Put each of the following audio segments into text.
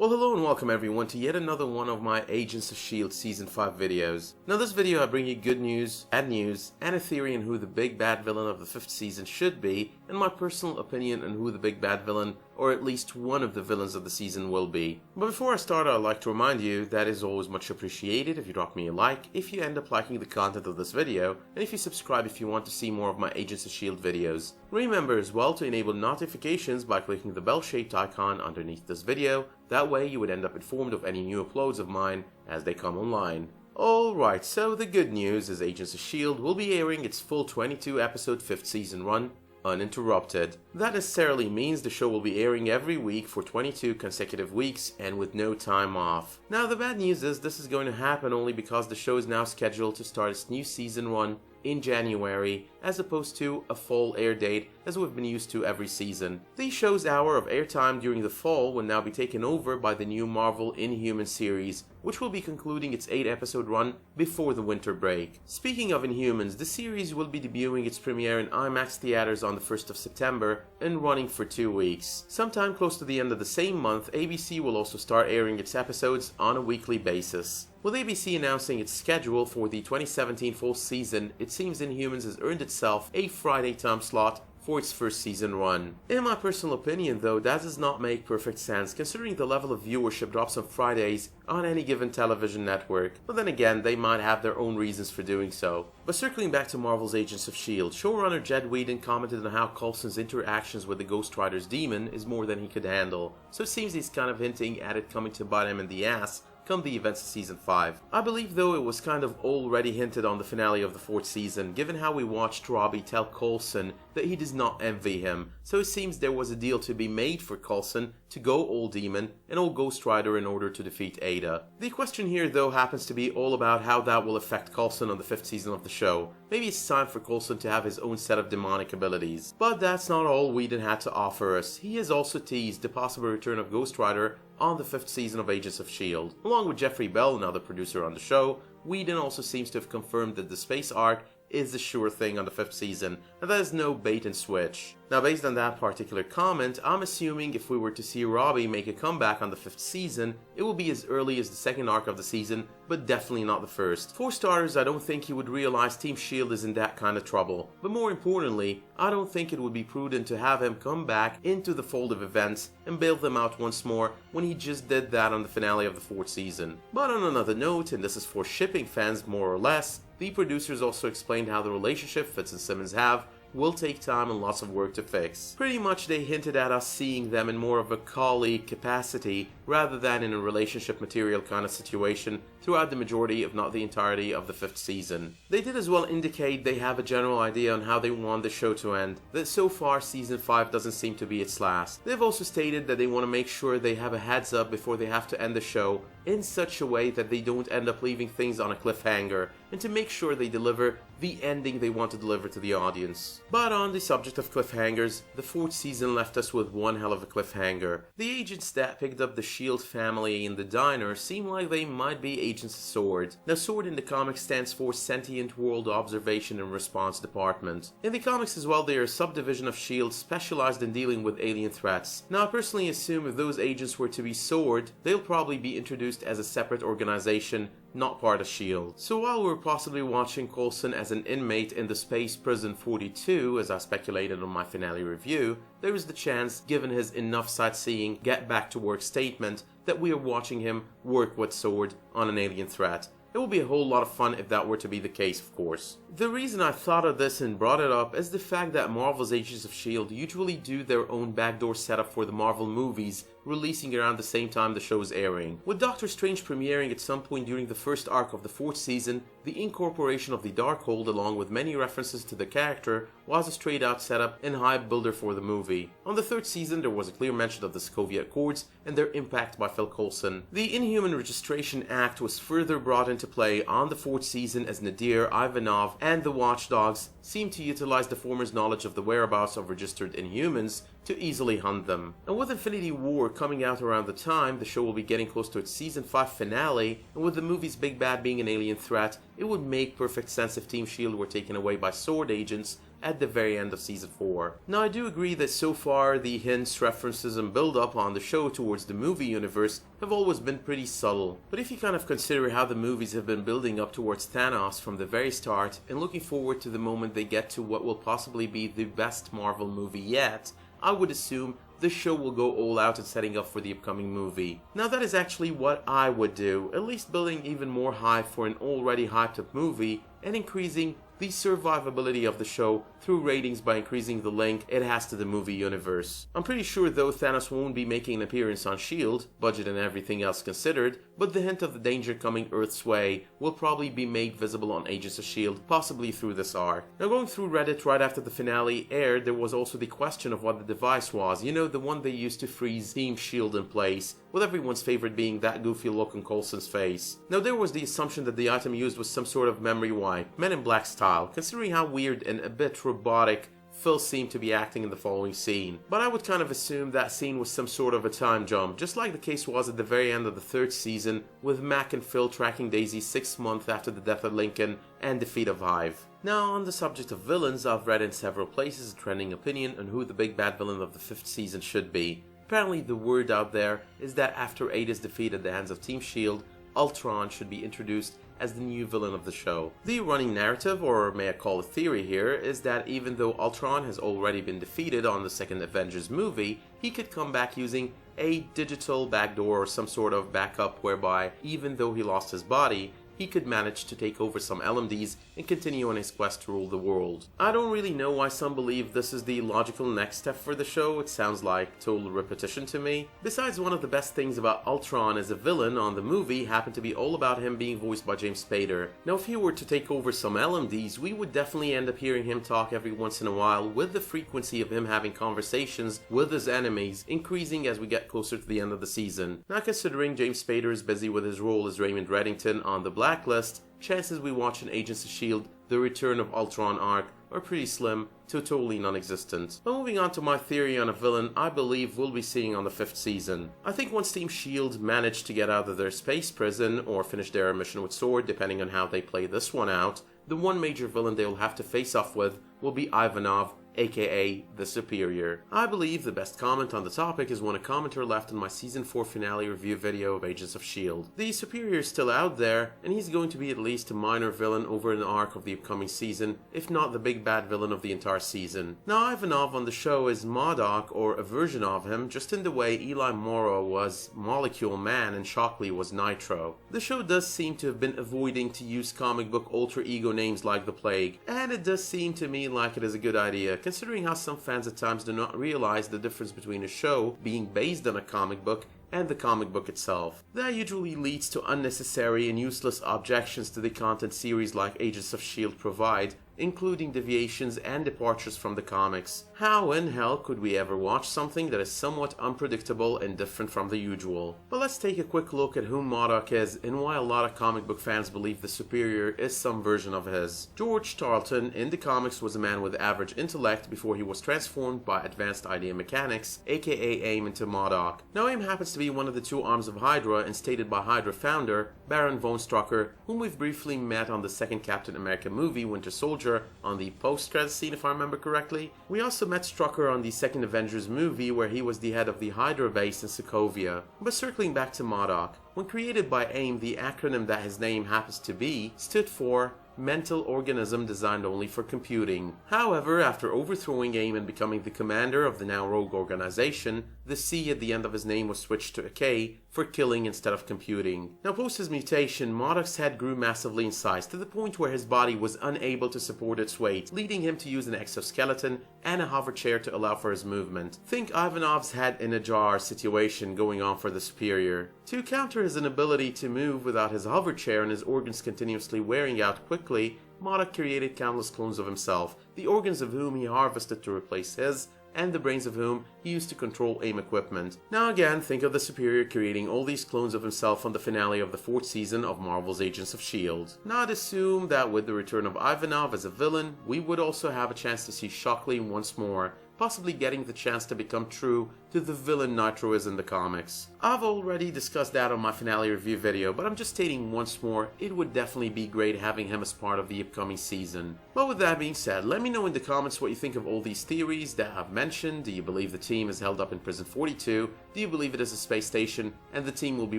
Well, hello and welcome everyone to yet another one of my Agents of S.H.I.E.L.D. Season 5 videos. Now this video I bring you good news, bad news, and a theory on who the big bad villain of the 5th season should be, and my personal opinion on who the big bad villain, or at least one of the villains of the season, will be. But before I start, I'd like to remind you that it is always much appreciated if you drop me a like, if you end up liking the content of this video, and if you subscribe if you want to see more of my Agents of S.H.I.E.L.D. videos. Remember as well to enable notifications by clicking the bell-shaped icon underneath this video. That way you would end up informed of any new uploads of mine as they come online. Alright, so the good news is Agents of S.H.I.E.L.D. will be airing its full 22 episode 5th season run uninterrupted. That necessarily means the show will be airing every week for 22 consecutive weeks and with no time off. Now the bad news is this is going to happen only because the show is now scheduled to start its new season run in January, as opposed to a fall air date as we've been used to every season. The show's hour of airtime during the fall will now be taken over by the new Marvel Inhumans series, which will be concluding its 8-episode run before the winter break. Speaking of Inhumans, the series will be debuting its premiere in IMAX theaters on the 1st of September and running for 2 weeks. Sometime close to the end of the same month, ABC will also start airing its episodes on a weekly basis. With ABC announcing its schedule for the 2017 fall season, it seems Inhumans has earned itself a Friday time slot for its first season run. In my personal opinion though, that does not make perfect sense considering the level of viewership drops on Fridays on any given television network, but then again they might have their own reasons for doing so. But circling back to Marvel's Agents of S.H.I.E.L.D., showrunner Jed Whedon commented on how Coulson's interactions with the Ghost Rider's demon is more than he could handle, so it seems he's kind of hinting at it coming to bite him in the ass come the events of Season 5. I believe though it was kind of already hinted on the finale of the 4th season, given how we watched Robbie tell Coulson that he does not envy him, so it seems there was a deal to be made for Coulson to go all demon and all Ghost Rider in order to defeat Ada. The question here though happens to be all about how that will affect Coulson on the 5th season of the show. Maybe it's time for Coulson to have his own set of demonic abilities. But that's not all Whedon had to offer us. He has also teased the possible return of Ghost Rider on the 5th season of Agents of S.H.I.E.L.D. Along with Jeffrey Bell, another producer on the show, Whedon also seems to have confirmed that the space arc is the sure thing on the 5th season, and that is no bait and switch. Now based on that particular comment, I'm assuming if we were to see Robbie make a comeback on the 5th season, it will be as early as the 2nd arc of the season, but definitely not the 1st. For starters, I don't think he would realize Team S.H.I.E.L.D. is in that kind of trouble, but more importantly, I don't think it would be prudent to have him come back into the fold of events and bail them out once more when he just did that on the finale of the 4th season. But on another note, and this is for shipping fans more or less, the producers also explained how the relationship Fitz and Simmons have will take time and lots of work to fix. Pretty much they hinted at us seeing them in more of a colleague capacity rather than in a relationship material kind of situation throughout the majority if not the entirety of the 5th season. They did as well indicate they have a general idea on how they want the show to end, that so far season 5 doesn't seem to be its last. They've also stated that they want to make sure they have a heads up before they have to end the show in such a way that they don't end up leaving things on a cliffhanger, and to make sure they deliver the ending they want to deliver to the audience. But on the subject of cliffhangers, the 4th season left us with one hell of a cliffhanger. The agents that picked up the S.H.I.E.L.D. family in the diner seem like they might be Agents of SWORD. Now SWORD in the comics stands for Sentient World Observation and Response Department. In the comics as well, they are a subdivision of S.H.I.E.L.D. specialized in dealing with alien threats. Now I personally assume if those agents were to be SWORD, they'll probably be introduced as a separate organization, not part of S.H.I.E.L.D. So while we're possibly watching Coulson as an inmate in the Space Prison 42, as I speculated on my finale review, there is the chance, given his enough sightseeing, get back to work statement, that we are watching him work with SWORD on an alien threat. It will be a whole lot of fun if that were to be the case, of course. The reason I thought of this and brought it up is the fact that Marvel's Agents of S.H.I.E.L.D. usually do their own backdoor setup for the Marvel movies, releasing around the same time the show is airing. With Doctor Strange premiering at some point during the 1st arc of the 4th season, the incorporation of the Darkhold along with many references to the character was a straight out setup and hype builder for the movie. On the 3rd season there was a clear mention of the Sokovia Accords and their impact by Phil Coulson. The Inhuman Registration Act was further brought into play on the 4th season as Nadir, Ivanov, and the Watchdogs seemed to utilize the former's knowledge of the whereabouts of registered Inhumans to easily hunt them. And with Infinity War coming out around the time, the show will be getting close to its season 5 finale, and with the movie's big bad being an alien threat, it would make perfect sense if Team S.H.I.E.L.D. were taken away by SWORD agents at the very end of season 4. Now I do agree that so far the hints, references and build up on the show towards the movie universe have always been pretty subtle, but if you kind of consider how the movies have been building up towards Thanos from the very start and looking forward to the moment they get to what will possibly be the best Marvel movie yet, I would assume the show will go all out in setting up for the upcoming movie. Now that is actually what I would do, at least building even more hype for an already hyped up movie and increasing the survivability of the show through ratings by increasing the link it has to the movie universe. I'm pretty sure though Thanos won't be making an appearance on S.H.I.E.L.D., budget and everything else considered, but the hint of the danger coming Earth's way will probably be made visible on Agents of S.H.I.E.L.D., possibly through this arc. Now going through Reddit right after the finale aired, there was also the question of what the device was, you know, the one they used to freeze Team S.H.I.E.L.D. in place, with everyone's favorite being that goofy look on Coulson's face. Now there was the assumption that the item used was some sort of memory wipe, Men in Black style, considering how weird and a bit robotic Phil seemed to be acting in the following scene. But I would kind of assume that scene was some sort of a time jump, just like the case was at the very end of the 3rd season, with Mac and Phil tracking Daisy 6 months after the death of Lincoln and defeat of Hive. Now on the subject of villains, I've read in several places a trending opinion on who the big bad villain of the 5th season should be. Apparently the word out there is that after Ada's defeat at the hands of Team S.H.I.E.L.D., Ultron should be introduced as the new villain of the show. The running narrative, or may I call it theory here, is that even though Ultron has already been defeated on the second Avengers movie, he could come back using a digital backdoor or some sort of backup whereby, even though he lost his body, he could manage to take over some LMDs and continue on his quest to rule the world. I don't really know why some believe this is the logical next step for the show. It sounds like total repetition to me. Besides, one of the best things about Ultron as a villain on the movie happened to be all about him being voiced by James Spader. Now if he were to take over some LMDs, we would definitely end up hearing him talk every once in a while, with the frequency of him having conversations with his enemies increasing as we get closer to the end of the season. Now considering James Spader is busy with his role as Raymond Reddington on the Blacklist, chances we watch in Agents of S.H.I.E.L.D. the Return of Ultron arc are pretty slim to totally non-existent. But moving on to my theory on a villain I believe we'll be seeing on the 5th season. I think once Team S.H.I.E.L.D. manage to get out of their space prison or finish their mission with S.W.O.R.D., depending on how they play this one out, the one major villain they will have to face off with will be Ivanov, aka the Superior. I believe the best comment on the topic is one a commenter left in my season 4 finale review video of Agents of S.H.I.E.L.D. The Superior is still out there, and he's going to be at least a minor villain over an arc of the upcoming season, if not the big bad villain of the entire season. Now Ivanov on the show is MODOK, or a version of him, just in the way Eli Morrow was Molecule Man and Shockley was Nitro. The show does seem to have been avoiding to use comic book alter ego names like the Plague, and it does seem to me like it is a good idea, considering how some fans at times do not realize the difference between a show being based on a comic book and the comic book itself. That usually leads to unnecessary and useless objections to the content series like Agents of S.H.I.E.L.D. provide, including deviations and departures from the comics. How in hell could we ever watch something that is somewhat unpredictable and different from the usual? But let's take a quick look at who MODOK is and why a lot of comic book fans believe the Superior is some version of his. George Tarleton in the comics was a man with average intellect before he was transformed by advanced idea mechanics, aka AIM, into MODOK. Now AIM happens to be one of the two arms of Hydra, and stated by Hydra founder Baron von Strucker, whom we've briefly met on the second Captain America movie, Winter Soldier, on the post-credits scene if I remember correctly. We also met Strucker on the second Avengers movie where he was the head of the Hydra base in Sokovia. But circling back to MODOK, when created by AIM, the acronym that his name happens to be stood for Mental Organism Designed Only for Computing. However, after overthrowing AIM and becoming the commander of the now rogue organization, the C at the end of his name was switched to a K for killing instead of computing. Now post his mutation, MODOK's head grew massively in size to the point where his body was unable to support its weight, leading him to use an exoskeleton and a hover chair to allow for his movement. Think Ivanov's head in a jar situation going on for the Superior. To counter his inability to move without his hover chair and his organs continuously wearing out quickly, MODOK created countless clones of himself, the organs of whom he harvested to replace his, and the brains of whom he used to control AIM equipment. Now again, think of the Superior creating all these clones of himself on the finale of the 4th season of Marvel's Agents of S.H.I.E.L.D. Now I'd assume that with the return of Ivanov as a villain, we would also have a chance to see Shockley once more, possibly getting the chance to become true to the villain Nitro is in the comics. I've already discussed that on my finale review video, but I'm just stating once more, it would definitely be great having him as part of the upcoming season. But with that being said, let me know in the comments what you think of all these theories that I've mentioned. Do you believe the team is held up in Prison 42? Do you believe it is a space station and the team will be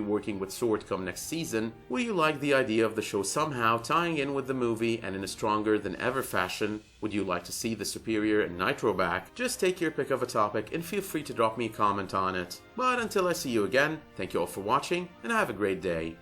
working with S.W.O.R.D. come next season? Will you like the idea of the show somehow tying in with the movie and in a stronger than ever fashion? Would you like to see the Superior and Nitro back? Just take your pick of a topic and feel free to drop me a comment on it. But until I see you again, thank you all for watching and have a great day.